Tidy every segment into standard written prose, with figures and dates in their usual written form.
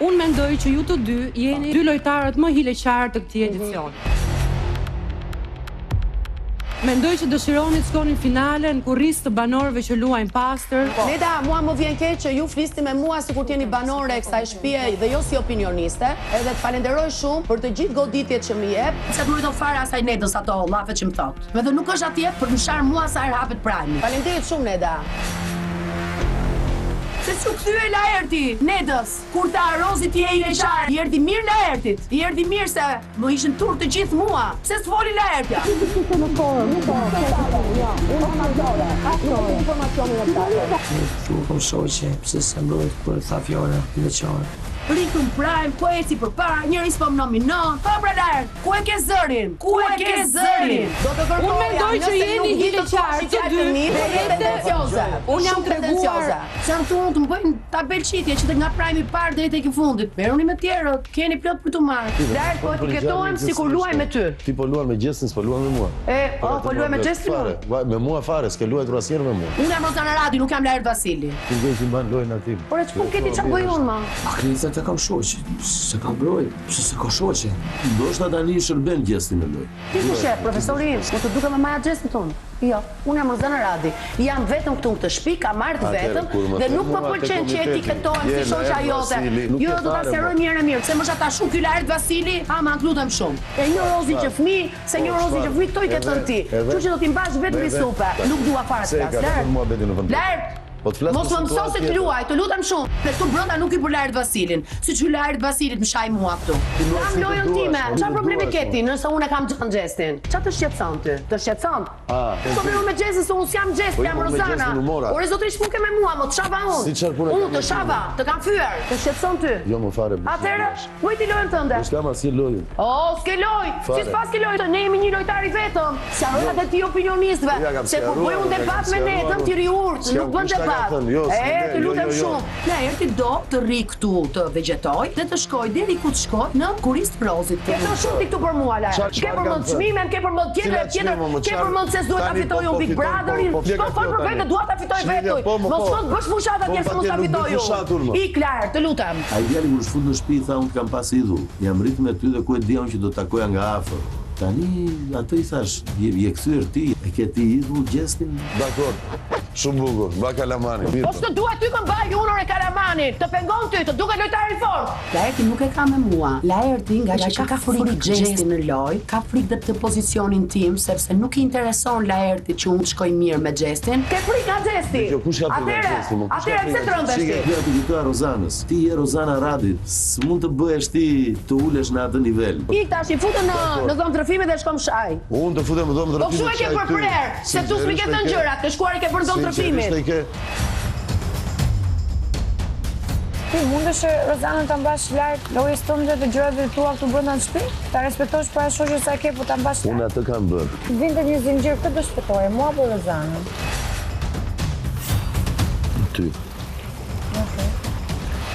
Unë mendoj që ju të dy jeni dy lojtarët më hileqarë të këtij edicioni. Mendoj që dëshironi të shkoni finale në kurrizë të banorëve që luajnë pastër. Neda, mua më vjen keq që ju flisni me mua sikur t'jeni banore e kësaj shtëpie dhe jo si opinioniste. Edhe të falenderoj shumë për të gjithë goditjet që më jep. Se duhet të fare asaj Nedës ato llafe që më thot. Edhe nuk është atje për më sharë mua sa herë hapet Prime. Faleminderit shumë Neda. Se s'u kthye Laerti, Nedës, kur ta Rozit je i leqar, i erdhi mirë Laertit, i erdhi mirë se më ishin turp të gjithë mua, se s'foli Laertja. Shumë shoqe, pse se mbrojt për tha fjore, leqare. Rikun Prime, ku eci për para, njëri s'po më nominon, po pra Laert, ku e ke zërin? Ku e ke zërin? Do të kërkoja, Unë mendoj që jeni hileqarë të dy. Unë jam pretensioze. Çan thonë të më bëjnë tabelçitje që të nga Prime i parë deri tek i fundit. Merruni me tjerët, keni plot për të marrë. Laert, po etiketohem sikur luaj me ty. Ti po luan me Gjestin, s'po luan me mua. Po luaj me Gjestin? Me mua fare, s'ke luajtur asnjëherë me mua. Unë jam Rozana Radi, nuk jam Laert Vasili. Ti vjen që mban lojën aty. Por ç'po keti ç'a bëj unë, ma? Akriza të kam shoqe, se kam brojt, pse se ka shoqe. Ndoshta tani shërben Gjestin me lojë. Ti ku shef, profesori im, u të duke me Maja Gjestin tonë? Jo, unë jam Rozana Radi. Jam vetëm këtu në këtë shtëpi, kam marrë vetëm dhe nuk më pëlqen që etiketohem si shoqja jote. Jo, do ta sqaroj mirë e mirë, se më sha tashu ky Laert Vasili, ama lutem shumë. E një Rozi që fëmijë, se një Rozi që fëmijë toj ke thënë ti. Kështu që do t'i mbash vetëm i supe. Nuk dua fare të flas. Laert, mos më mëso se të luaj, të lutem shumë. Ne këtu brenda nuk i për Laert Vasilin. Siç ky Laert Vasilit më shaj mua këtu. Kam lojën time. Çfarë problemi ke ti nëse unë kam Gjestin? Çfarë të shqetëson ty? Të shqetëson? Problemi me Gjestin se unë s'jam Gjest, jam Rozana. Ore zotërisht punë me mua, më të shava unë. Unë të shava, të kam fyer. Të shqetëson ty? Jo më fare. Atëherë, ku ti lojën tënde? S'kam asnjë lojë. Oh, s'ke lojë. Si s'pas ke lojë? Ne jemi një lojtar i vetëm. Sqaroj atë ti opinionistëve. Se kur bëj unë debat me Nedën ti riurt, nuk bën debat. Të lutem shumë. Laerti do të rri këtu të vegjetoj dhe të shkoj deri ku të shkoj në kurizë të Rozit. Ke të shumë ti këtu për mua, Laert. Ke përmend çmimen, ke përmend tjetër, ke përmend se duhet ta fitoj unë Big Brotherin. Po fal për vetë, dua ta fitoj vetë. Mos shkon bësh fushat atje se mos ta fitoj unë. Ik Laert, të lutem. Ai djali kur shfut në shtëpi tha unë kam pas idhull. Jam rrit me ty dhe ku e diam që do të takoja nga afër. Tani atë i thash, je kthyer ti, e ke ti idhull Gjestin? Dakor. Shumë bukur, mba Kalamani. Po s'të dua ty më mbaj unë e Kalamanit, të pengon ty, të duket lojtar i fortë. Laerti nuk e ka me mua. Laerti nga që ka frikë Gjestin në lojë, ka frikë dhe të pozicionin tim, sepse nuk i intereson Laerti që unë të shkoj mirë me Gjestin. Ke frikë nga Gjesti? Atëherë pse trëmbesh ti? Shike, ti këtu e Rozanës. Ti je Rozana Radit. S'mund të bëhesh ti të ulesh në atë nivel. Ik tash i futën në dhomë trafimit dhe shkom shaj. Unë të futem në dhomë trafimit. Po kështu e ke përprer, se tu s'mi ke thënë gjërat, të shkuar i ke për dhomë trafimit. Ti mundesh Rozanën ta mbash larg lojës tënde të gjërave tua këtu brenda në shtëpi? Ta respektosh para shoqës sa ke, po ta mbash larg. Unë atë kam bërë. Vinte një zinxhir, këtë do shpëtoje, mua apo Rozanën? Ty.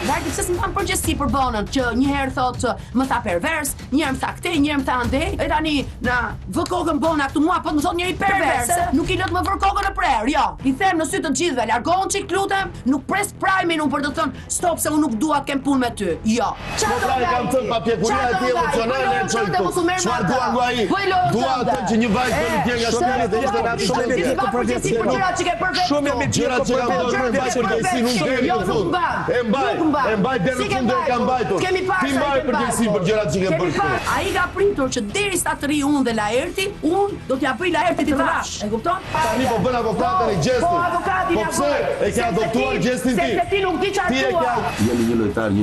Laerti pse s'm kanë përgjegjësi për bonën, që një herë thotë më tha pervers, një herë më tha këtë, një herë më tha andej. E tani na vë kokën bona këtu mua, po më thon njëri pervers, nuk i lët më vër kokën në prerë. Jo, i them në sy të gjithëve, largohen çik lutem, nuk pres Prime-in unë për të thënë stop se unë nuk dua të kem punë me ty. Jo. Çfarë do të kam thënë papjekuria e ti emocionale e çoj këtu. Çfarë dua nga ai? Dua atë që një vajzë politike nga shtëpia dhe ishte natë shumë e mirë. Shumë e mirë gjëra që kanë dhënë vajzë përgjegjësi nuk deri në fund. E mbaj deri në fund e kam mbajtur. Ti mbaj përgjegjësi për gjërat që ke bërë këtu. Ai ka pritur që derisa të rri unë dhe Laerti, unë do t'ja bëj Laertit të rash. E kupton? Tani po bën avokatën e Gjestit. Po avokati po pse e ke adoptuar Gjestin ti? Se ti nuk di çfarë thua. Jemi një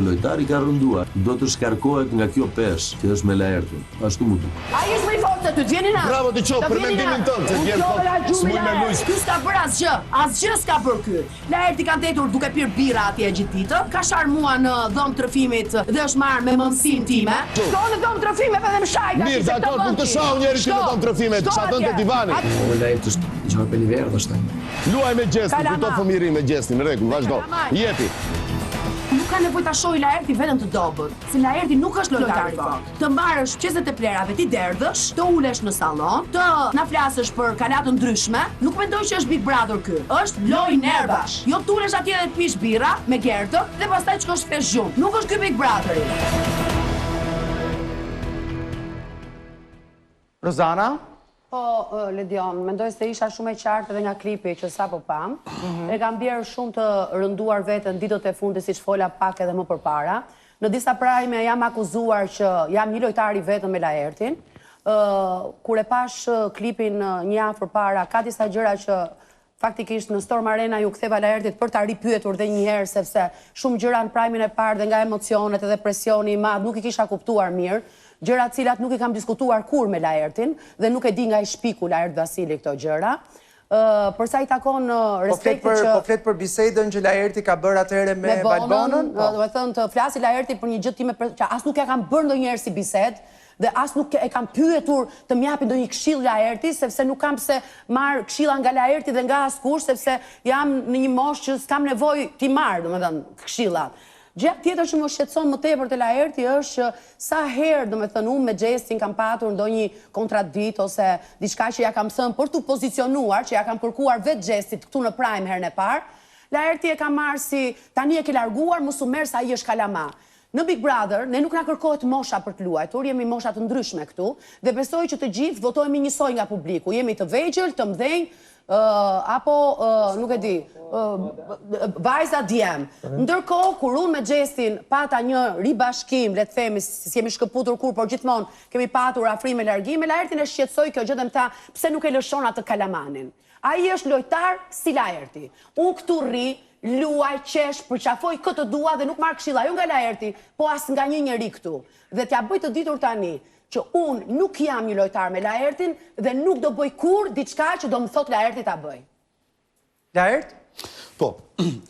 lojtar i ka rënduar. Do të shkarkohet nga kjo peshë që është me Laertin. Ashtu mu duk. Ai është më i fortë se ty, vjeni na. Bravo ti qof për mendimin tënd, se vjen fort. S'mund me luaj. Ky s'ka bërë asgjë s'ka bërë ky. Laerti ka ndetur duke pirë bira atje gjithë ditën. Ka shar mua në dhomë trafimit dhe është marrë me mëndësin time. Shko në dhomë trafimit dhe më shaj. Mirë, dakor, nuk të shau njeri ti në dhomë trafimit, çatën te divani. Unë Laerti është gjë për nivel është. Luaj me Gjestin, fito fëmijëri me Gjestin, në rregull, vazhdo. Jepi. nuk ka nevojë ta shohë Laerti vetëm të dobët, se Laerti nuk është lojtar i fortë. Të marrësh qeset e plerave, ti derdhësh, të ulesh në sallon, të na flasësh për kanatë ndryshme, nuk mendoj që është Big Brother ky. Është lojë nervash. Jo tulesh atje dhe të pish birra me Gertën dhe pastaj të shkosh fesh gjumë. Nuk është ky Big Brotheri. Rozana? Po, Ledion, mendoj se isha shumë e qartë edhe nga klipi që sa po pam. E kam bjerë shumë të rënduar vetën ditët e fundit si që fola pak edhe më përpara. Në disa prajme jam akuzuar që jam një lojtari vetëm me Laertin. Kur e pash klipin një javë përpara, ka disa gjëra që faktikisht në Storm Arena ju ktheva Laertit për ta ripyetur dhe njëherë, sepse shumë gjëra në prajmin e parë dhe nga emocionet edhe presioni i madh nuk i kisha kuptuar mirë. Gjëra cilat nuk i kam diskutuar kur me Laertin dhe nuk e di nga i shpiku Laert Vasili këto gjëra. Përsa i takon respekti që... Po flet për bisedën që Laerti ka bërë atëherë me Balbonën? Do të thënë të flasi Laerti për një gjë time që as nuk e kam bërë ndonjëherë si bisedë dhe as nuk e kam pyetur të m'japi ndonjë këshill Laerti, sepse nuk kam pse marr këshilla nga Laerti dhe nga askush, sepse jam në një moshë që s'kam nevojë ti marr, domethënë, këshillat. Gjë tjetër që më shqetëson më tepër te Laerti është që sa herë, domethënë, unë me Gjestin kam patur ndonjë kontradikt ose diçka që ja kam thënë për t'u pozicionuar, që ja kam kërkuar vetë Gjestit këtu në Prime herën e parë, Laerti e ka marrë si tani e ke larguar, mos u merr se ai është kalama. Në Big Brother, ne nuk na kërkohet mosha për të luajtur, jemi mosha të ndryshme këtu, dhe besoj që të gjithë votojmë njësoj nga publiku, jemi të vegjël, të mdhenj, apo, nuk e di, vajza djem. Ndërkohë, kur unë me Gjestin pata një ribashkim, le të themi, si jemi shkëputur kur, por gjithmonë kemi patur afrime largime, Laertin e shqetësoj kjo gjë dhe më tha, pse nuk e lëshon atë kalamanin. Ai është lojtar si Laerti. Unë këtu rri, luaj, qesh, përqafoj këtë dua dhe nuk marrë këshilla jo nga Laerti, po as nga një njeri këtu. Dhe t'ja bëj të ditur tani që unë nuk jam një lojtar me Laertin dhe nuk do bëj kur diçka që do më thot Laerti ta bëj. Laert? Po,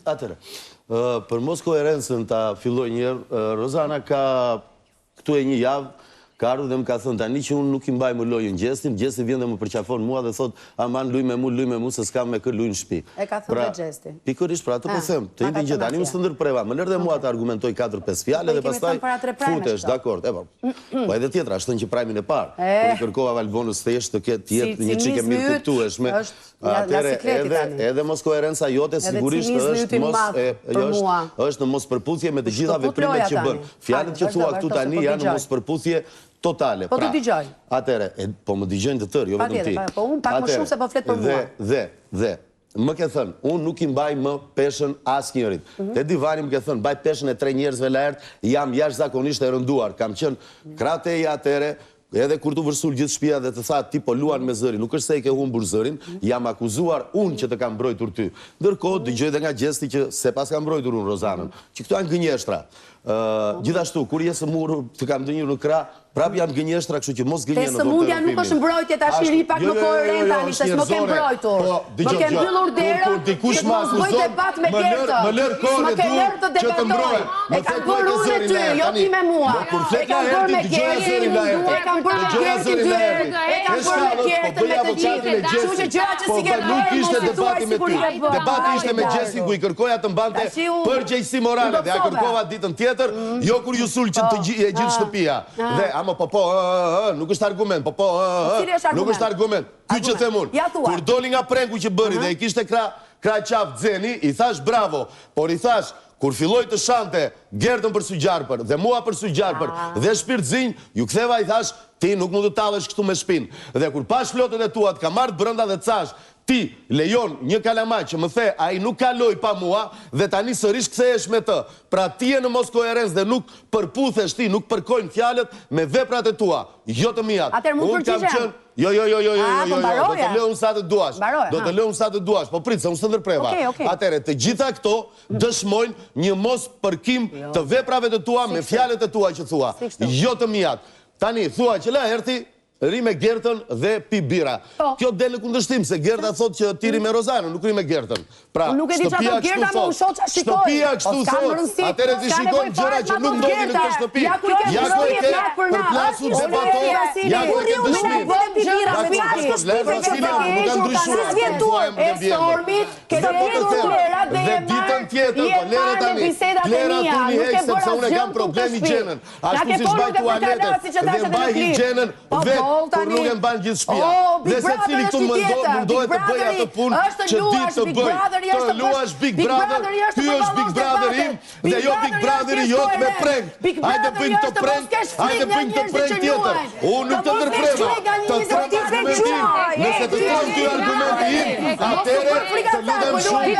atëre, për mos koherencën ta filloj njërë, Rozana ka këtu e një javë, ka ardhur dhe më ka thënë tani që unë nuk i mbaj më lojën Gjestin, Gjesti vjen dhe më përqafon mua dhe thot, aman luj me mu, se s'kam me kër luj në shpi. E ka thënë dhe Gjesti. Pikërisht, pra të po them, të indi gjithë, tani më së ndërpreva, më lërë dhe mua të argumentoj 4-5 fjale dhe pastaj futesh, dakord, po edhe tjetra, është thënë që prajmin e parë, kër i kërkova Valbonës thjesht të ketë jetë një qike mirë kuptueshme, edhe mos koherenca jote sigurisht është në mos përputhje me të gjitha veprimet që bën. Fjalët që thua këtu tani janë në mos përputhje totale. Po të digjoj. Atere, po më digjojnë të tërë, jo vetëm ti. Po unë pak më shumë se po flet për mua. Dhe, më ke thënë, unë nuk i mbaj më peshën asë njërit. Te divani më ke thënë, mbaj peshën e 3 njerëzve Laert, jam jashtëzakonisht e rënduar. Kam qenë krateja atere, edhe kur të vërsul gjithë shtëpia dhe të tha ti po luan me zërin, nuk është se i ke humbur zërin, jam akuzuar unë që të kam mbrojtur ty. Ndërkohë, dëgjoj dhe nga Gjesti që se pas kam mbrojtur unë Rozanën, që këtu janë gënjeshtra. Gjithashtu, kur jesë murë të kam dënjur në krah, prap janë gënjeshtra, kështu që mos gënjen në sëmundja nuk është mbrojtje, tash i ri pak më koherent tani, se s'më ke mbrojtur. Më ke mbyllur derën, që të mos bëj debat me Gertën. Më ke lërë të debatoj. E kam bërë unë me ty, jo ti me mua. E kam bërë me Gertën, e kam bërë me Gertën dy herë, e kam bërë me Gertën me të gjithë. Kështu që gjëra që si ke bërë, mos i thuaj si kur i ke bërë. Debati ishte me Gjestin ku i kërkoja të mbante përgjegjësi morale dhe ja kërkova ditën tjetër, jo kur ju sul që të gjithë shtëpia. Dhe ama po, nuk është argument, nuk është argument. Ky që them unë, kur doli nga prengu që bëri dhe i kishte kraj qaf Xeni, i thash bravo, por i thash, kur filloj të shante Gertën për Sugjarpër dhe mua për Sugjarpër dhe Shpirt Zinj, ju ktheva i thash, ti nuk mund të tallesh këtu me shpinë. Dhe kur pash flotët e tua të ka marrë brenda dhe thash, ti lejon një kalamaj që më the, a i nuk kaloj pa mua dhe tani sërish kthehesh me të. Pra ti e në mos koherencë dhe nuk përputhesh ti, nuk përkojnë fjalët me veprat e tua, jo të mijat. Atër mund përgjigjem? Jo, do të lëun sa të duash. Do të lëun sa të duash, po prit, se unë së ndërpreva. Atere, të gjitha këto dëshmojnë një mos përkim të veprave të tua me fjalët e tua që thua, jo të mijat. Tani, thua që Laerti ri me Gertën dhe pi bira. Kjo del në kundërshtim, se Gerta thot që ti ri me Rozanën, nuk ri me Gertën. Pra, shtëpia kështu thot. Shtëpia kështu thot. Atëre ti shikon gjëra që nuk ndodhin në këtë shtëpi. Ja ku e ke përplasur se bato, ja ku e ke dëshmin. Nuk kanë ndryshuar. Dhe ditën tjetër, po lere tani. Lera tu një hek, sepse unë e kam problemi gjenën. Ashtu si shbaj tualetet dhe mbaj higjenën vetë, kur nuk e mban gjithë shtëpia. Dhe se cili këtu mundohet të bëj atë punë që ditë të bëj. Të luash Big Brother, ty është Big Brother im dhe jo Big Brother i jot me preng. Hajde bëjmë të preng, hajde bëjmë të preng tjetër. Unë nuk të tërprema, të trëm argumentim. Nëse të trëm ty argumenti im, atere të ludem shumë.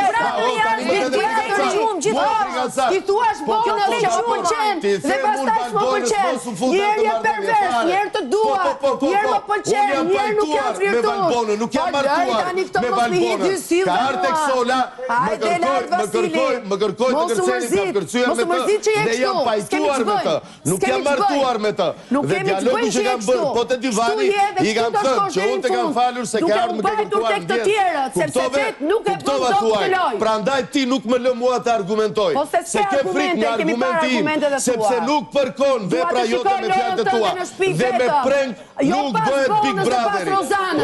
Ti thuash bonus që më pëlqen dhe pastaj më pëlqen. Njerë je pervers, njerë të dua, njerë më pëlqen, njerë nuk jam virtus. Nuk jam martuar me Valbonën. Ka artë tek Sola, më kërkoj të kërceni, kam kërcuar me të dhe jam pajtuar me të. Nuk jam martuar me të. Dhe dialogu që kam bërë, po të divani, i kam thënë që unë të kam falur se ka ardhë më ke kërkuar në djetë. Kuptova tuaj, pra ndaj ti nuk më lë mua të argumentoj. Se ke frik një argumenti im, sepse nuk përkon vepra jote me fjallë të tua. Dhe me prengt nuk bëhet Big Brotheri.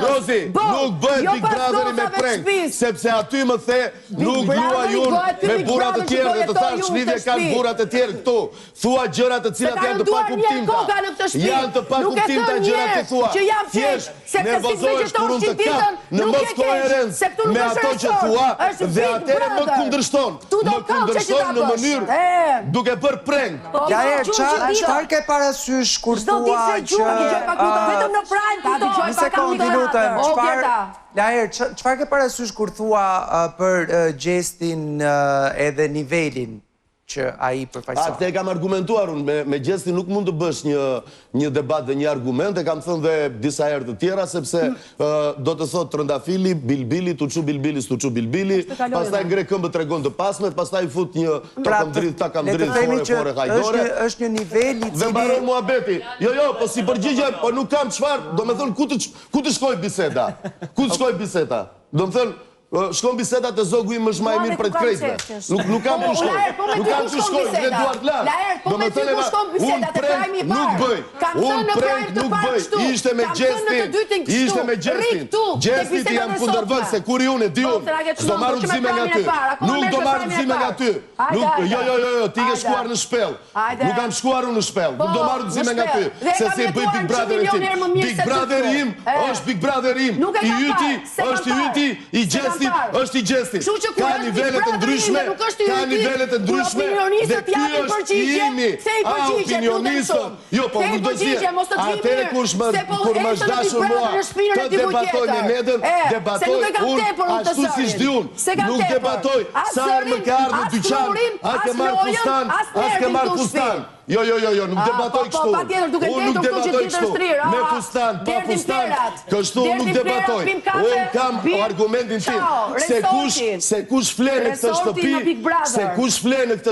Rozi, nuk bëhet Big Brotheri me prengt, sepse aty më the nuk luaj unë me burat të tjerë dhe të thash lidhje kanë burat të tjerë këtu. Thua gjërat të cilat janë të pakuptimta. Janë të pakuptimta gjërat të thua. Thjesht nervozohesh kur unë të kam në mos koherencë me ato që thua dhe atere më kundërshton. Më kundërshton në mënyrë duke bërë prengt. Çfarë ke parasysh kur thua që... Vetëm në prajnë Një sekundë, minutën. Çfarë ke parasysh kur thua për gjestin edhe nivelin që ai përfaqëson? Atë e kam argumentuar unë, me gjestin nuk mund të bësh një debat dhe një argument, e kam thënë dhe disa herë të tjera, sepse do të thotë trëndafili, bilbili, tuqu bilbili, stuqu bilbili, pastaj ngre këmbë tregon të pasmet, pastaj fut një takam dridh, fore hajdore. Është një nivel i cili... Dhe mbaron muhabeti. Jo, po si përgjigje, po nuk kam çfarë, do me thënë, ku të shkoj biseda? Ku të shkoj biseda? Do me thënë, shkon bisedat e zogu im është ma e mirë për të krejtve. Nuk kam të shkoj. Nuk kam të shkoj, dhe duart lartë. Do me thënë eva, unë preng nuk bëj. Unë preng nuk bëj. Ishte me gjestin. Ishte me gjestin. Gjestit i jam kundërvën, se kur i unë e di unë. S'do marrë gzime nga ty. Nuk do marrë gzime nga ty. Jo, ti ke shkuar në shpel. Nuk kam shkuar unë në shpel. Nuk do marrë gzime nga ty. Se si bëj Big Brother tim. Big Brother im është Big Brother im. I yti është i yti, i gjestit është i gjestit. Ka nivellet të ndryshme, dhe ky është i imi. Opinionistët. Jo, po nuk do zje. Atere kur më shdashur mua të debatoj me medën, debatoj unë ashtu si shdi unë. Nuk debatoj sa arë më ka ardhë në dyqan, a ke marrë fustan. Jo, nuk debatoj kështu. Unë nuk debatoj kështu. Me fustan, pa fustan, kështu unë nuk debatoj. Unë kam argumentin tim. Se kush fle në këtë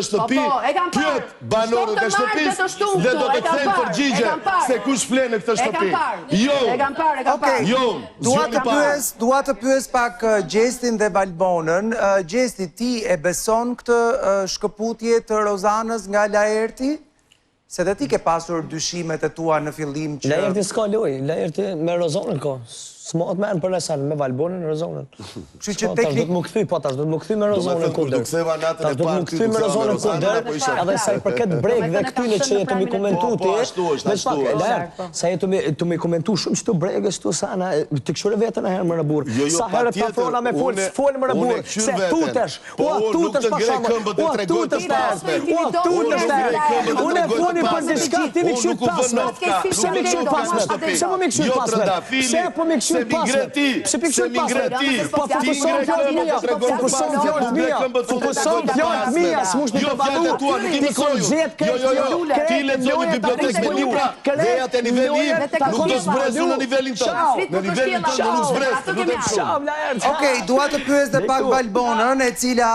shtëpi, pyet banorët e shtëpis dhe do të kthejnë përgjigje se kush fle në këtë shtëpi. Jo, dua të pyes pak Gjestin dhe Valbonën. Gjesti, ti e beson këtë shkëputje të Rozanës nga Laerti? Se dhe ti ke pasur dyshimet e tua në fillim që... Laerti s'ka loj, Laerti me Rozanën ka. S'ma të menë për lesan, me Valbonën, Rozanën. Që që teknik... Do të më këthy, po tash, do të më këthy me Rozanën kunder. Do të më këthy me Rozanën kunder, edhe sa i përket brek dhe këtyne që jetë mi komentu ti... Sa jetë mi komentu shumë që të breke, që të sana, të këshure vetën e herë më në burë. Sa herët ta thona me folë më në burë, se tutesh, tutesh pa shumë, tutesh për diçka, ti mi këshyt pasme. Pse mi këshyt pasme? Pse po mi këshyt s'mush një përbalu, ti kon gjetë kretë, ti lexoni bibliotekë me libra, vejat e nivelin, nuk do zbresu në nivelin tënë. Në nivelin tënë nuk zbres, Okej, dua të pyes dhe pak Valbonën, e cila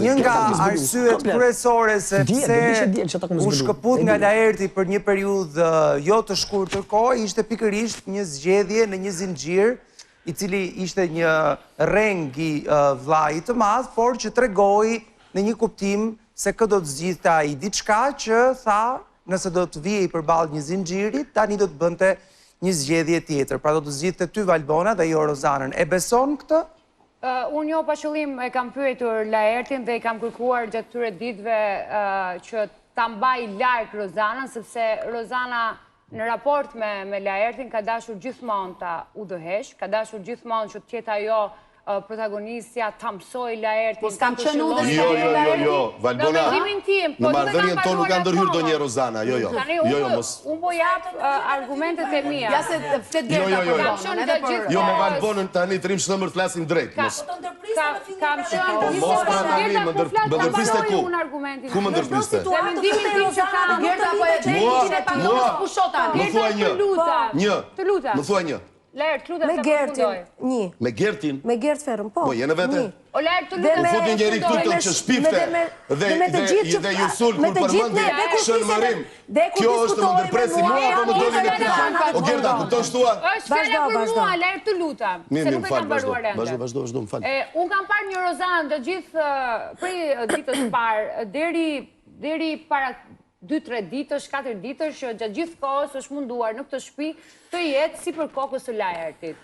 një nga arsyet kryesore sepse u shkëput nga Laerti për një periudhë jo të shkurtër kohë, ishte pikërisht një zgjedhje në një zinxhir i cili ishte një reng i vllait të madh, por që tregoi në një kuptim se kë do të zgjidhte ai diçka që tha, nëse do të vijej përballë një zinxhiri, tani do të bënte një zgjedhje tjetër. Pra do të zgjidhte ty Valbona dhe jo Rozanën. E beson këtë? Unë jo pa qëllim e kam pyetur Laertin dhe i kam kërkuar gjatë këtyre ditëve që ta mbaj larg Rozanën, sepse Rozana në raport me Laertin ka dashur gjithmonë ta udhëhesh, ka dashur gjithmonë që të jetë ajo protagonistja, ta mësoj Laertin. Po s'kam qenë unë dhe Jo, Valbona, në marrëdhënien tonë nuk ka ndërhyrë donjë Rozana, jo, mos. Unë po jap argumentet e mia. Ja se flet drejt. Jo, me Valbonën tani të rim shëmër të flasim drejt, mos. Kam qenë Mos pra tani, më ndërpriste ku? Ku më ndërpriste? Dhe mendimin tim që ka Gerta po e drejtin e pandonës pushotan. Më thua një. Të luta. Më thua një. Laert, lutem Me Gertin, një. Me Gertin? Me Gert Ferrën, po. Po, jene vete? O Laert, të lutem. U futin njeri këtu të që shpifte dhe ju sul kur përmëndi shënëmërim. Kjo është më ndërpresi mua, apo më doli në këta. O Gerta, kupton shtua? është fjala për mua, Laert, të lutem. Se nuk e kam mbaruar ende. Vazhdo, më falë. Unë kam parë një Rozanë të gjithë prej ditës parë, deri para 2-3 ditësh, 4 ditësh, që gjatë gjithë kohës është munduar në këtë shtëpi të jetë si për kokës së Laertit.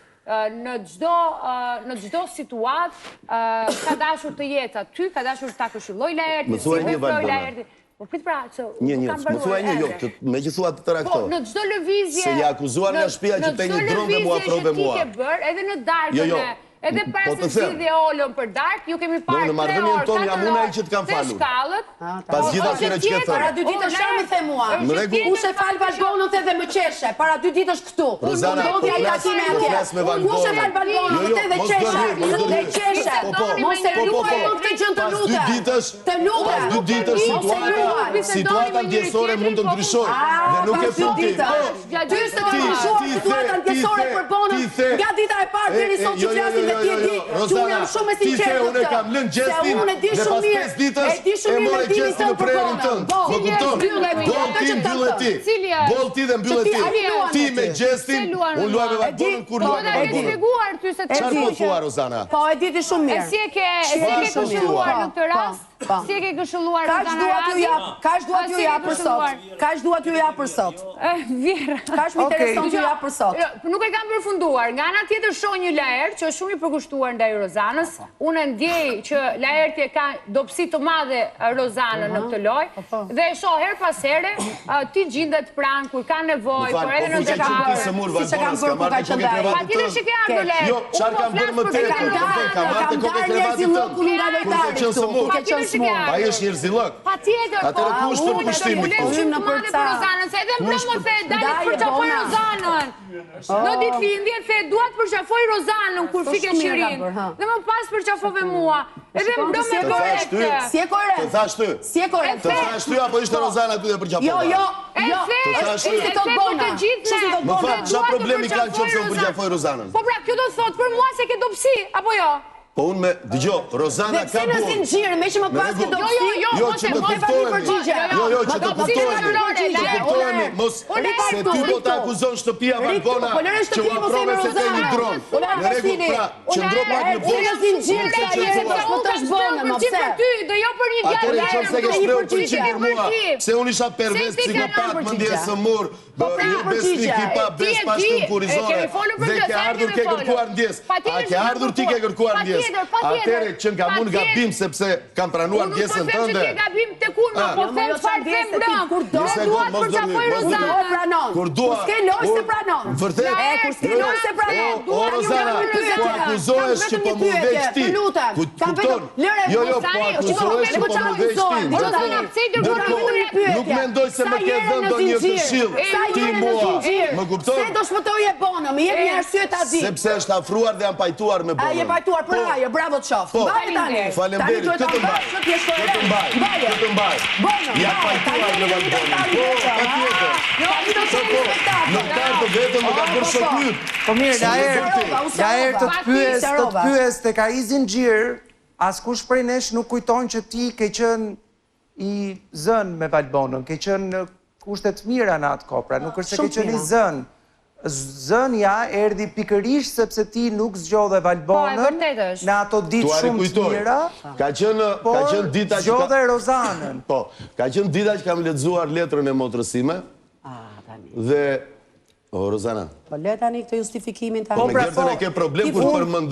Në çdo situatë ka dashur të jetë aty, ka dashur ta këshilloj Laertin, Më thuaj një Valbona. Po prit pra, që Një, më thuaj një, jo, me që thua të tëra këto. Po, në çdo lëvizje... Se ja akuzuar nga shtëpia që te një dronë dhe mua prove mua. Në çdo lëvizje që ti ke bërë, edhe në darkën edhe para se zgjidhje olën për dark, ju kemi parë 3 orë, 4 orë, të shkallët. Pas gjitha atyre që ke thënë. Para 2 ditësh shami the mua. Kush e fal Valbonën the dhe më qeshe, para 2 ditësh këtu. Rozana, po flasme Valbonën. Kush e fal Valbonën the dhe qeshe, dhe qeshe. Mos e luaj këtë gjë të lutem. Të lutem. Pas 2 ditësh situata ndjesore mund të ndryshojë. Dhe nuk e futi. Ty se të ndryshuar situata ndjesore për Bonën. Nga dita e parë deri sot që flasim me ti di, që unë jam shumë e sinqertë. Unë kam lënë gjestin dhe pas 5 ditësh e more gjestin në prerin tënë. Më kupton? Gol ti mbyllë ti. Gol ti dhe mbyllë ti. Ti me gjestin, unë luaj me Valbonën kur luaj me Valbonën. Qarë po thua, Rozana? Po, e diti shumë mirë. E si e ke këshilluar në këtë rast? Si e ke këshilluar në këtë rast? Kaç dua t'ju ja për sot? Kaç dua t'ju ja për sot? Vjera. Kaç më intereson t'ju ja për sot? Nuk e kam përfunduar. Nga ana tjetër shoh një Laert që është shumë i përkushtuar ndaj Rozanës. Unë ndjej që Laerti ka dobësi të madhe Rozanën në këtë lojë dhe e shoh her pas here ti gjendet pranë kur ka nevojë, por edhe në detaj. Siç e kam bërë ku ka qenë dai. Patjetër që ke ardhur Laert. Jo, çfarë kam bërë më tepër? Kam marrë kokë krevatit tënd. Ai është një zillok. Patjetër. Atëre kush për pushtimin? Në përca Rozanën, se edhe mbrëmë the dalit përçafoj Rozanën. Në ditëlindje the dua të përçafoj Rozanën kur fike Qirin. Dhe më pas përçafove mua. Edhe mbrëmë korrekte. Si e korrekt? Të thash ty. Si e korrekt? Të thash ty apo ishte Rozana aty dhe përqafova? Jo. Të thash ty. Ishte tot bona. Më fal, çfarë problemi kanë qoftë se përqafoj Rozanën? Po pra, kjo do thot për mua se ke dobësi apo jo? Po unë me, dëgjo, Rozana ka bunë. Dhe pse në zinxhir, me që më pas ke dobësi? Jo, që më kuptohemi. Jo, që të kuptohemi. Mos, se ti do të akuzon shtëpia Valbona që u aprove se te një dronë. Në rregull, pra, që ndro pak në bosh. Në zinxhir ka jetë, më të shbona, më pse? Do jo për një djalë. Atëre që se ke shprehur përgjigje për mua, se unë isha pervers, psikopat, mendjesëmor, besnik i pa bes pashtum kurizore, dhe ke ardhur ke kërkuar ndjes. A ke ardhur ti ke kërkuar ndjes? Atere që nga mund gabim sepse kam pranuar ndjesën tënde. Unë nuk po them që ke gabim të kur, më po them çfarë them brëm. Kur do të përçafoj Rozanën. Kur dua. Kur s'ke lojë se pranon. Vërtet? Kur s'ke lojë se pranon. O Rozana, po akuzohesh që po më veç ti. Jo, po akuzohesh që po më veç ti. Rozana, pse i dërgoj Nuk mendoj se më ke dhënë ndonjë këshill ti mua. Më kupton? Se do shpëtoj e bonë, më jep një arsye ta di. Sepse është afruar dhe janë pajtuar me bonën. Ai e pajtuar për ajo, bravo të qof. Mbaj tani. Faleminderit, këtë mbaj. Këtë mbaj. Ja pajtuar me bonën. Po, patjetër. Jo, ti do të shkojë në spektakël. Në kartë vetëm më ka bërë shokyt. Po mirë, ja të të pyes tek ai zinxhir, askush prej nesh nuk kujton që ti ke qenë i zën me Valbonën, ke qenë në kushte të mira në atë kohë, pra nuk është se ke qenë i zën. Zënja erdhi pikërisht sepse ti nuk zgjodhe Valbonën në ato ditë shumë të mira, por zgjodhe Rozanën. Po, ka qenë dita që kam lexuar letrën e motrës sime. Dhe o, Rozana. Po le tani këtë justifikimin tani. Po, me Gertën e ke problem kur përmend.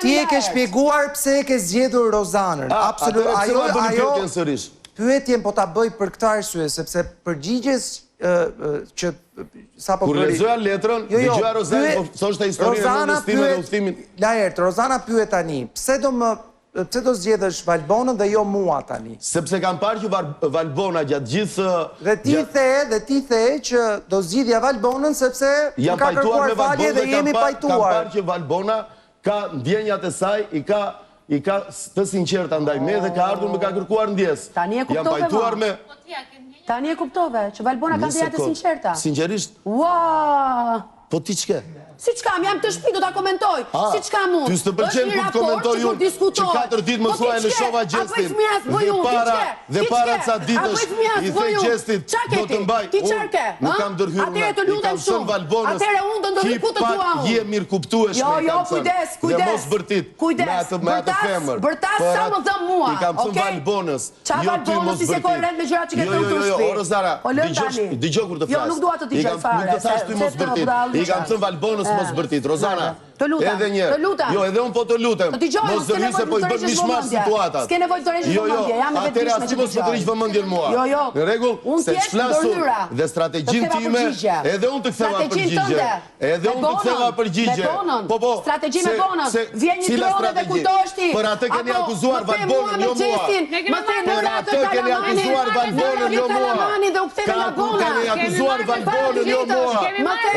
Ti e ke shpjeguar pse e ke zgjedhur Rozanën. Absolutisht. Ajo pyetjen po ta bëj për këtë arsye, sepse përgjigjes që sapo kur lexoja letrën, dëgjoja Rozanën, thoshte historinë e investime dhe udhëtimin. Lajert, Rozana pyet tani, pse do zgjedhësh Valbonën dhe jo mua tani? Sepse kam parë që Valbona gjatë gjithë... Dhe ti the që do zgjidhja Valbonën sepse më ka kërkuar falje dhe jemi pajtuar. Kam parë që Valbona ka ndjenjat e saj, i ka të sinqerta ndaj me dhe ka ardhur më ka kërkuar ndjes. Tani e kuptove me. Tani e kuptove që Valbona ka ndjenjat e sinqerta. Sinqerisht? Ua! Po ti ç'ke? Si ç'kam, jam të shtëpi, do ta komentoj. Si ç'kam unë? Ty s'të pëlqen kur të komentoj unë që 4 ditë më thuaj në shova gjestin. Dhe para ca ditësh i the gjestit do të mbaj. Nuk kam dërhyrë me. I kam thënë Valbonës. Je mirë kuptueshme. Jo, kujdes. Dhe mos bërtit me atë femër. Bërtas sa më dhëm mua. I kam thënë Valbonës. Jo, ty mos bërtit. Jo, Rozara, dëgjoj kur të flas. Jo, nuk dua të dëgjoj fare. Nuk të thash ty mos bërtit. I kam thënë Valbonës mos bërtit. Rozana, edhe njerë. Jo, edhe unë po të lutem. Mos zëri se po i bërë mishmash situatat. S'ke nevoj të rejsh vëmëndje, jam e vetëmishme që të gjoj. Atëre, mos të vëmëndjen mua. Në regull, se shflasur dhe strategjin time, edhe unë të ktheva përgjigje. Edhe unë të ktheva përgjigje. Po, strategjin me bonën. Vjen një tronë dhe kujtosh ti. Për atë keni akuzuar Valbonën, jo mua. Për atë keni akuzuar Valbonën, jo mua. Keni akuzuar Valbonën, jo mua.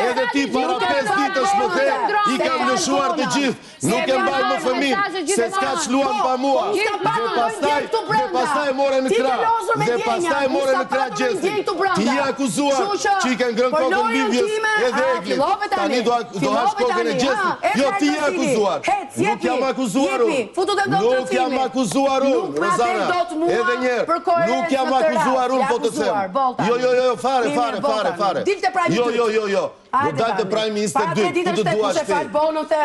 Edhe ti para 5 ditësh më the, i kam lëshuar të gjithë, nuk e mbaj më fëmin, se s'ka qluan pa mua. Dhe pastaj more në krah. Dhe pastaj more në krah gjestin. Ti je akuzuar që i kanë ngrënë kokën Livjes edhe Eglit. Tani do hash kokën e gjestit. Jo, ti je akuzuar. Nuk jam akuzuar unë. Nuk jam akuzuar unë, Rozana. Edhe njerë. Nuk jam akuzuar unë, po të them. Jo, fare. Jo. Do dalë të Prime Minister 2, ku të duash ti?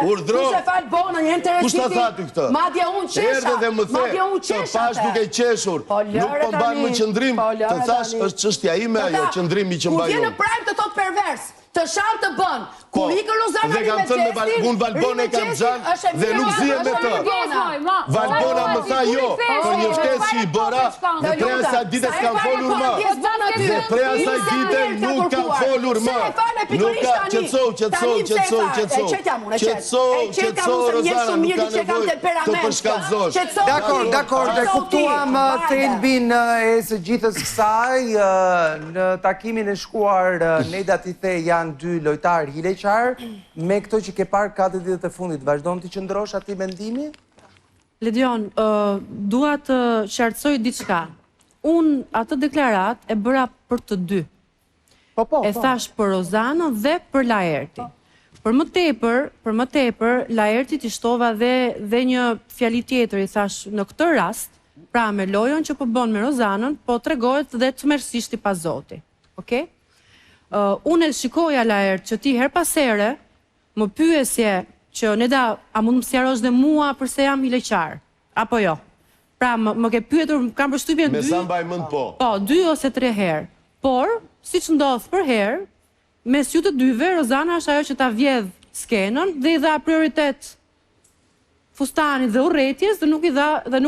Urdhro! Kushe falë bonën, jenë të Kush të thati këtë? Madje unë qesha. Erdhe dhe më the, të pash duke qeshur. Nuk po mbanë më qëndrim, të thash është çështja ime ajo, qëndrimi që mbaj unë. Kur vjen në Prime të thot pervers, të sharë të bën. Kur ikë Rozana dhe kam thënë me Valbona e kam xhan dhe nuk zihem me të. Valbona më tha jo, për një ftesë që i bëra, dhe prej asaj dite s'kam folur më. Dhe prej asaj dite nuk kam folur më. Nuk ka qetëso Rozana, nuk ka nevojë të përshkallëzosh. Dakor, dhe kuptuam thelbin e së gjithës kësaj. Në takimin e shkuar Neda t'i the janë 2 lojtarë hileqar. Me këto që ke parë 4 ditët e fundit, vazhdon t'i qëndrosh ati mendimi? Ledion, dua të qartësoj diçka. Unë atë deklarat e bëra për të dy. E thash për Rozanën dhe për Laerti. Për më tepër, Laerti t'i shtova dhe një fjali tjetër, i thash në këtë rast, pra me lojën që po bën me Rozanën, po tregohet dhe të mërësisht i pazoti. Okej? Unë e shikoja Laert që ti her pasere më pyesje që Neda, a mund më sjarosh dhe mua përse jam hileqar, apo jo? Pra më ke pyetur, kam përshtypjen 2... Me sa mbaj mend po? Po, 2 ose 3 herë. Por, si që ndodhë për herë, mes ju të dyve, Rozana është ajo që ta vjedh skenën dhe i dha prioritet fustanit dhe urrëties dhe nuk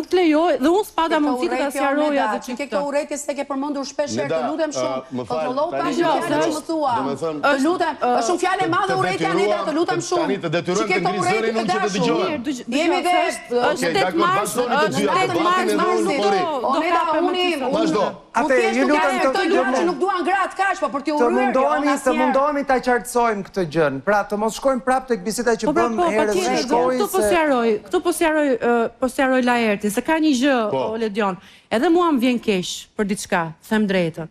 të lejoj dhe unë s'pata mundësi të ta sqaroja dhe që ke këto urrëties se ke përmendur shpesh herë, të lutem shumë, kontrollo pak fjalën që më thua. Të lutem, është shumë fjalë e madhe urrëtja Aneta, të lutem shumë. Tani të detyrojmë të ngrizërin unë që të dëgjoj. Jemi dhe është 8 mars, Aneta, vazhdo. Atë ju lutem të dëgjojmë që nuk duan gratë kaq, po për t'u urryer. Të mundohemi ta qartësojmë këtë gjën. Pra, të mos shkojmë prapë tek biseda që bëm herës së shkoi. Këtu po sqaroj Laerti, se ka një gjë, Ledion, edhe mua më vjen keq për diçka, them drejtën.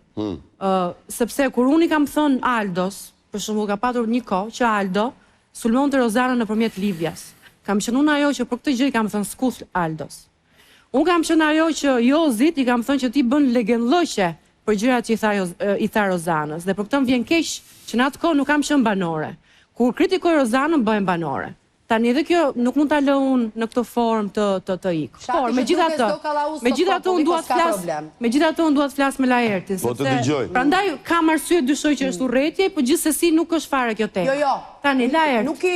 Sepse kur unë i kam thënë Aldos, për shembull ka patur një kohë që Aldo sulmonte Rozanën nëpërmjet Livias. Kam qenë unë ajo që për këtë gjë i kam thënë skuq Aldos. Unë kam qenë ajo që Jozit i kam thënë që ti bën legendllëqe për gjërat që i tha Rozanës, dhe për këtë më vjen keq që në atë kohë nuk kam qenë banore. Kur kritikoj Rozanën bëhem banore. Tani edhe kjo nuk mund ta lë unë në këtë formë të ikë. Por megjithatë unë dua të flas me Laertin, sepse prandaj kam arsye dyshoj që është urrëtie, por gjithsesi nuk është fare kjo temë. Jo. Tani Laert, nuk i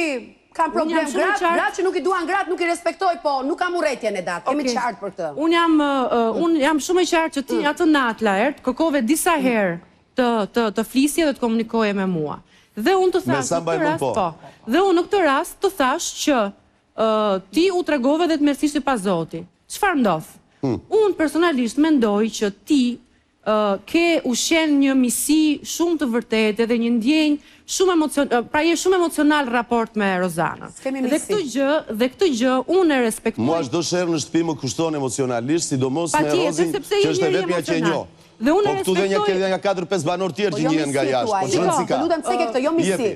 kam problem gratë që nuk i duan gratë, nuk i respektoj, po nuk kam urrëtjen e datë. Kemi qartë për këtë. Unë jam shumë e qartë që ti atë natë, Laert, kërkove disa herë të flisje dhe të komunikoje me mua. Dhe unë të thash në këtë rast të thash që ti u tregove dhe të mesishti pa Zoti. Çfarë ndodh? Unë personalisht mendoj që ti ke ushqen një misi shumë të vërtetë dhe një ndjenjë shumë pra je shumë emocional raport me Rozanën. Dhe këtë gjë unë e respektoj. Mua çdo herë në shtëpi më kushton emocionalisht, sidomos me Rozin, që është e vetmja që e njoh. Po këtu dhe një 4-5 banor tjerë që njëhen nga jashtë, po çfarë si ka? Lutem pse ke këtë, jo misi.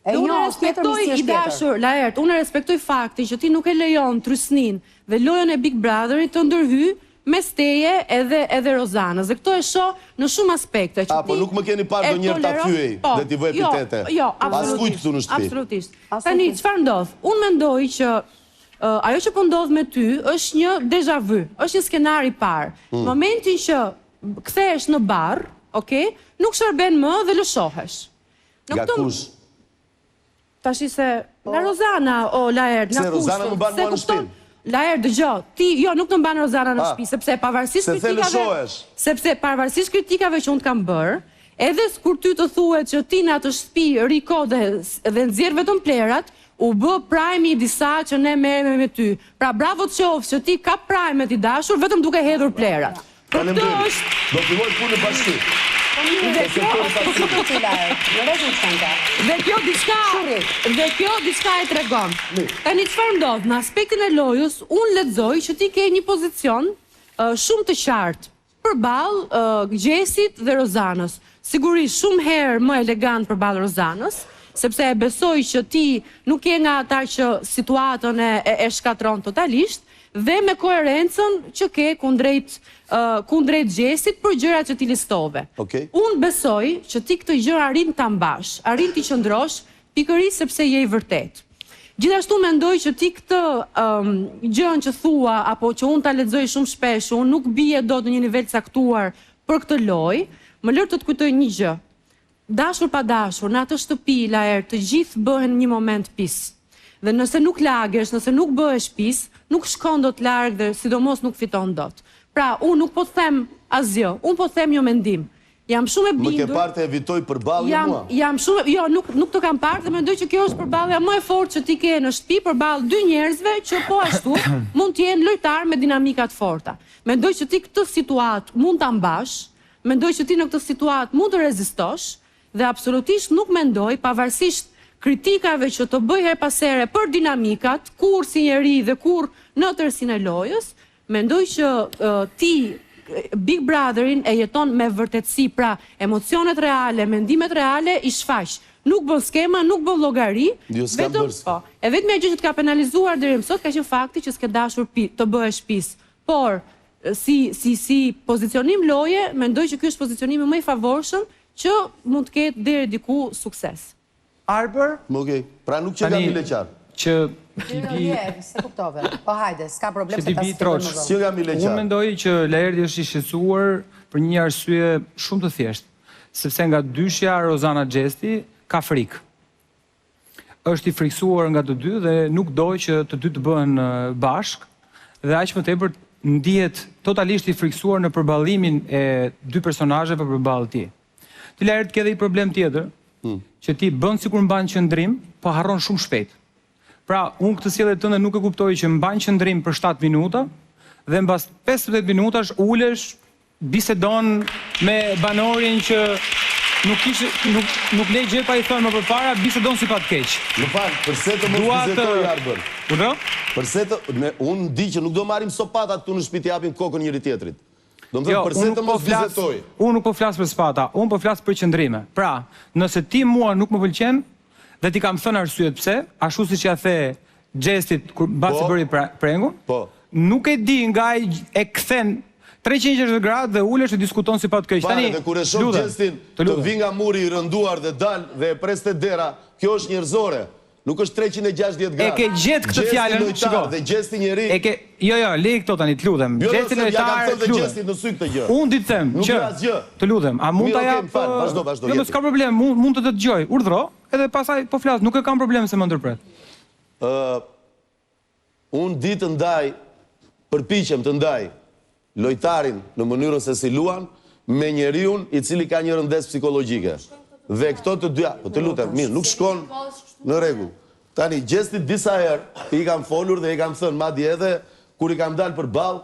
Unë respektoj i dashur, Laert, unë respektoj faktin që ti nuk e lejon trysnin dhe lojën e Big Brotherit të ndërhy mes teje edhe Rozanës. Dhe këto e shoh në shumë aspekte. Po nuk më keni parë ndonjëherë ta fyej dhe t'i vë epitete. Jo, absolutisht këtu në shtëpi. Absolutisht. Tani çfarë ndodh? Unë mendoj që ajo që po ndodh me ty është një déjà vu, është një skenar i parë. Në momentin që kthehesh në barr, okay, nuk shërben më dhe lëshohesh. Nga kush? Tashi se nga Rozana, o Laert, nga kush? Se Rozana më ban mua në shtëpi. Laert, dëgjoj, ti jo nuk të mban Rozana në shtëpi, sepse pavarësisht kritikave që unë të kam bërë, edhe kur ty të thuhet që ti në atë shtëpi riko dhe nxjerr vetëm plerat, u bë prajmi i disa që ne merremi me ty. Pra bravo të qofsh që ti ka prajmet i dashur vetëm duke hedhur plerat. Faleminderit. Do filloj punën bashkë. Dhe kjo diçka e tregon. Tani çfarë ndodh? Në aspektin e lojës, unë lexoj që ti ke një pozicion shumë të qartë përballë Gjesit dhe Rozanës. Sigurisht shumë herë më elegant përballë Rozanës, sepse e besoj që ti nuk je nga ata që situatën e shkatron totalisht, dhe me koherencën që ke kundrejt Gjesit për gjërat që ti listove. Unë besoj që ti këtë gjë arrin ta mbash, arrin ti qëndrosh, pikërisht sepse je i vërtet. Gjithashtu mendoj që ti këtë gjën që thua, apo që unë ta lexoj shumë shpesh, unë nuk bie dot në një nivel caktuar për këtë lojë, më lër të të kujtoj një gjë. Dashur pa dashur, në atë shtëpi, Laert, të gjithë bëhen një moment pis. Dhe nëse nuk lagesh, nëse nuk bëhesh pis, nuk shkon dot larg dhe sidomos nuk fiton dot. Pra, unë nuk po them asgjë, unë po them një mendim. Jam shumë e bindur. Më ke parë të evitoj përballjen mua? Jo, nuk të kam parë dhe mendoj që kjo është përballja më e fortë që ti ke në shtëpi përballë dy njerëzve që po ashtu mund të jenë lojtar me dinamika të forta. Mendoj që ti këtë situatë mund ta mbash, mendoj që ti në këtë situatë mund të rezistosh dhe absolutisht nuk mendoj, pavarësisht kritikave që të bëj her pas here për dinamikat, kur si njeri dhe kur në tërsinë e lojës, mendoj që ti Big Brotherin e jeton me vërtetësi, pra emocionet reale, mendimet reale i shfaq. Nuk bën skema, nuk bën llogari, vetëm e vetmja gjë që të ka penalizuar deri më sot ka qenë fakti që s'ke dashur të bëhesh pis. Por si pozicionim loje, mendoj që ky është pozicionimi më i favorshëm që mund të ketë deri diku sukses. Arbër? Okej, pra nuk që nga mile qarë. Se kuptove, po hajde, s'ka problem se ta sigurosh. Që nga mile qarë. Unë mendoj që Laerti është i shqetësuar për një arsye shumë të thjeshtë, sepse nga dyshja Rozana Gjesti ka frikë. është i friksuar nga të dy dhe nuk doj që të dy të bëhen bashk dhe aq më tepër ndihet totalisht i friksuar në përballimin e dy personazheve përballë tij. Të lart ke edhe i problem tjetër, që ti bën sikur mban qëndrim, po harron shumë shpejt. Pra, unë këtë sjellje tënde nuk e kuptoj që mban qëndrim për 7 minuta dhe mbas 15 minutash ulesh, bisedon me banorin që nuk lej gjë pa i thënë më përpara, bisedon si pa të keq. Më fal, përse të mos bizetoj Arbër? Urdhë? Përse të unë di që nuk do marrim sopata këtu në shtëpi të japim kokën njëri tjetrit. Do më thënë përse të mos bizetoj? Unë nuk po flas për spata, unë po flas për qëndrime. Pra, nëse ti mua nuk më pëlqen dhe ti kam thënë arsyet pse, ashtu siç ja the Gjestit kur mbasi bëri prengun, nuk e di nga e kthen 360 gradë dhe ulesh e diskuton si pa të keq. Tani, dhe kur e shoh Gjestin të vi nga muri i rënduar dhe dal dhe e pres te dera, kjo është njerëzore. Nuk është 360 gradë. E ke gjetë këtë fjalën, shiko. Dhe Gjesti njeri. Jo, lej këto tani, të lutem. Gjesti lojtar, të lutem. Unë di të them që të lutem, a mund ta jap? Vazhdo. Jo, s'ka problem, mund të dëgjoj. Urdhëro, edhe pastaj po flas, nuk e kam problem se më ndërpret. Unë di të ndaj, përpiqem të ndaj lojtarin në mënyrën se si luan me njeriun i cili ka një rëndes psikologjike. Dhe këto të dyja, po të lutem, mirë, nuk shkon në rregull. Tani, Gjestit disa herë i kam folur dhe i kam thënë, madje edhe kur i kam dalë për ballë,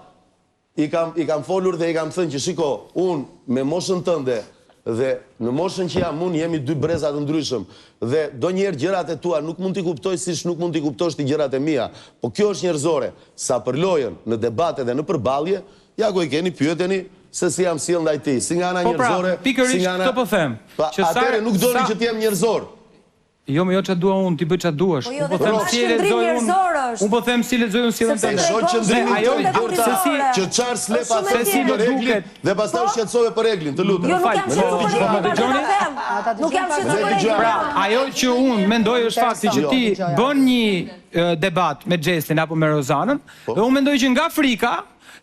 i kam folur dhe i kam thënë që shiko, unë me moshën tënde dhe në moshën që jam unë jemi dy breza të ndryshëm dhe do njerë gjërat e tua nuk mund t'i kuptoj siç nuk mund t'i kuptosh ti gjërat e mia. Po kjo është njerëzore. Sa për lojën në debate dhe në përballje, ja ku i keni pyeteni se si jam sjell ndaj tij, si nga ana njerëzore, si nga ana. Këtë po them. Atëre nuk doni që të jem njerëzor. Jo, më jo ç'a dua unë, ti bëj ç'a duash. Unë po them si lexoj unë. Unë po them si lexoj unë sjellën tënde. Shoh qëndrimin që çfarë slepa se si më duket dhe pastaj u shqetësove për reglin, të lutem. Jo, nuk jam shqetësuar për reglin. Nuk jam shqetësuar për reglin. Pra, ajo që unë mendoj është fakti që ti bën një debat me Gjestin apo me Rozanën, dhe unë mendoj që nga frika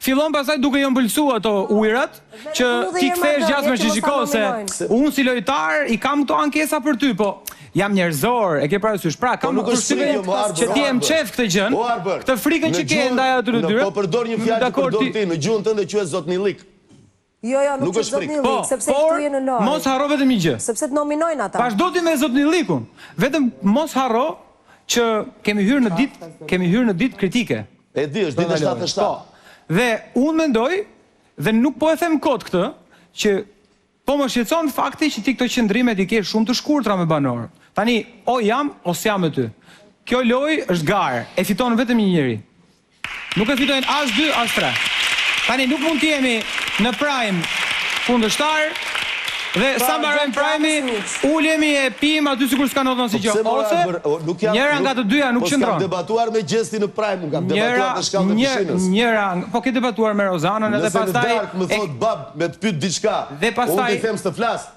fillon pasaj duke jo mbëlsu ato ujrat, që ti kthesh gjasme që shiko se unë si lojtar i kam këto ankesa për ty, po jam njerëzor, e ke parasysh. Pra, kam nuk përshtypjen që ti e mçef këtë gjën, këtë frikën që ke ndaj atyre dyre. Po përdor një fjalë që përdor ti, në gjuhën tënde quhet zotnillik. Jo, nuk është zotnillik, sepse këtu je në lojë. Mos harro vetëm një gjë. Sepse të nominojnë ata. Vazhdo ti me zotnillikun. Vetëm mos harro që kemi hyrë në ditë kritike. E di, është ditë 77. Dhe unë mendoj, dhe nuk po e them kot këtë, që po më shqetëson fakti që ti këto qëndrimet i ke shumë të shkurtra me banorë. Tani, o jam, ose jam me ty. Kjo loj është garë, e fiton vetëm një njeri. Nuk e fitojnë as 2, as 3. Tani, nuk mund t'jemi në prime kundërshtar, dhe sa mbarojmë prime-i, ullemi e pim aty sikur s'ka ndodhur si gjë. Ose njëra nga të dyja nuk qëndron. Po s'kam debatuar me Gjestin në prime, kam debatuar në shkallën e pishinës. Njëra, po ke debatuar me Rozanën edhe pastaj. Nëse në darkë më thot bab me të pyet diçka, unë t'i them s'të flas.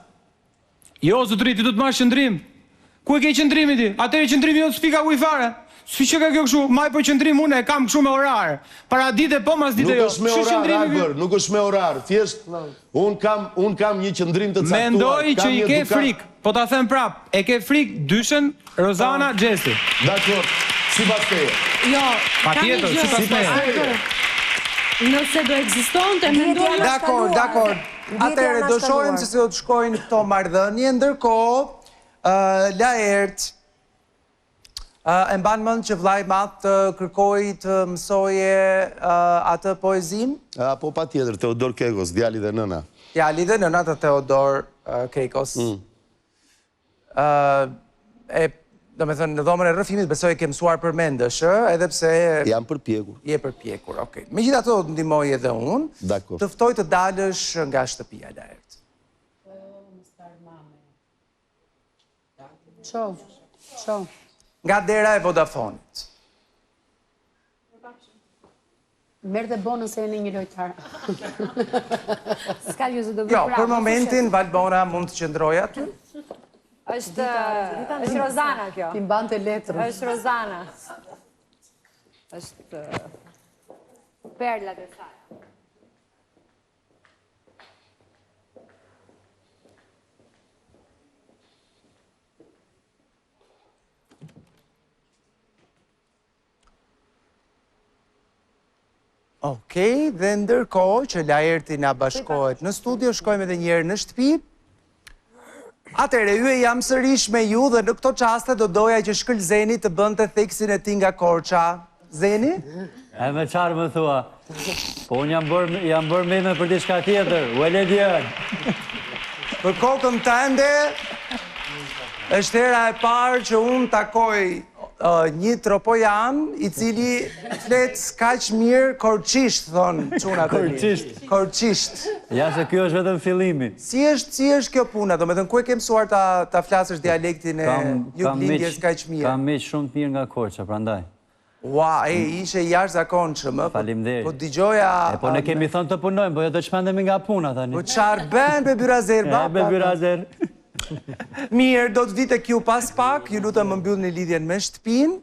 Jo, zotëri, ti do të marrësh qëndrim. Ku e ke qëndrimin ti? Atëherë qëndrimi jot s'pika ku i fare. Si që ka kjo kështu, maj për qëndrim unë e kam kështu me orar. Para dite po, mas dite jo. Nuk është me orar, Albër, nuk është me orar. Thjesht, unë kam një qëndrim të caktuar. Mendoj që i ke frik, po ta them prap, e ke frik dyshen Rozana Gjesti. Dakor, si pas teje. Jo, pa tjetër, si pas teje. Nëse do ekziston të mendoj... Dakor. Atëre, do shohim se si do të shkojnë këto marrëdhënie, ndërkohë, Laert, e mban mend që vllai i madh të kërkoi të mësoje atë poezim? Po patjetër, Teodor Kekos, djali dhe nëna. Djali dhe nëna të Teodor Kekos. Do me thënë, në dhomën e rrëfimit besoj ke mësuar përmendësh, edhe pse... Jam përpjekur. Je përpjekur, okej. Megjithatë do të ndihmoj edhe unë. Dakor. Të ftoj të dalësh nga shtëpia, Laert. Qo. Nga dera e Vodafonit. Merë dhe bonën se e një lojtar. Ska ju zë do vë Jo, prapë. për momentin, Valbona mund të qëndroj aty. është Rozana kjo. Ti mbante letrën. është Rozana. është perlat e saj. Okej, dhe ndërkohë që Laerti na bashkohet në studio, shkojmë edhe njerë në shtëpi. Atëre, ju e jam sërish me ju dhe në këto qaste do doja që Shkël Zeni të bënte theksin e ti nga Korça. Zeni? E me qarë më thua, po unë jam bërë me për diçka tjetër, u e le djën. Për kokën tënde, është hera e parë që unë takoj një tropojan i cili flet kaq mirë korçisht, thonë çuna të mi. Korçisht. Ja se kjo është vetëm fillimi. Si është kjo puna? Do me thënë, ku e ke mësuar ta flasësh dialektin e juglindjes kaq mirë? Kam miq shumë të mirë nga Korça, prandaj. Ua, ishe jashtëzakonshëm, Faleminderit. po dëgjoja... Po ne kemi thonë të punojmë, po jo të çmendemi nga puna tani. Po çfarë bën be byrazer, ba? Be byrazer. Mirë, do të vite kju pas pak, ju lutem më mbyllni lidhjen me shtëpinë.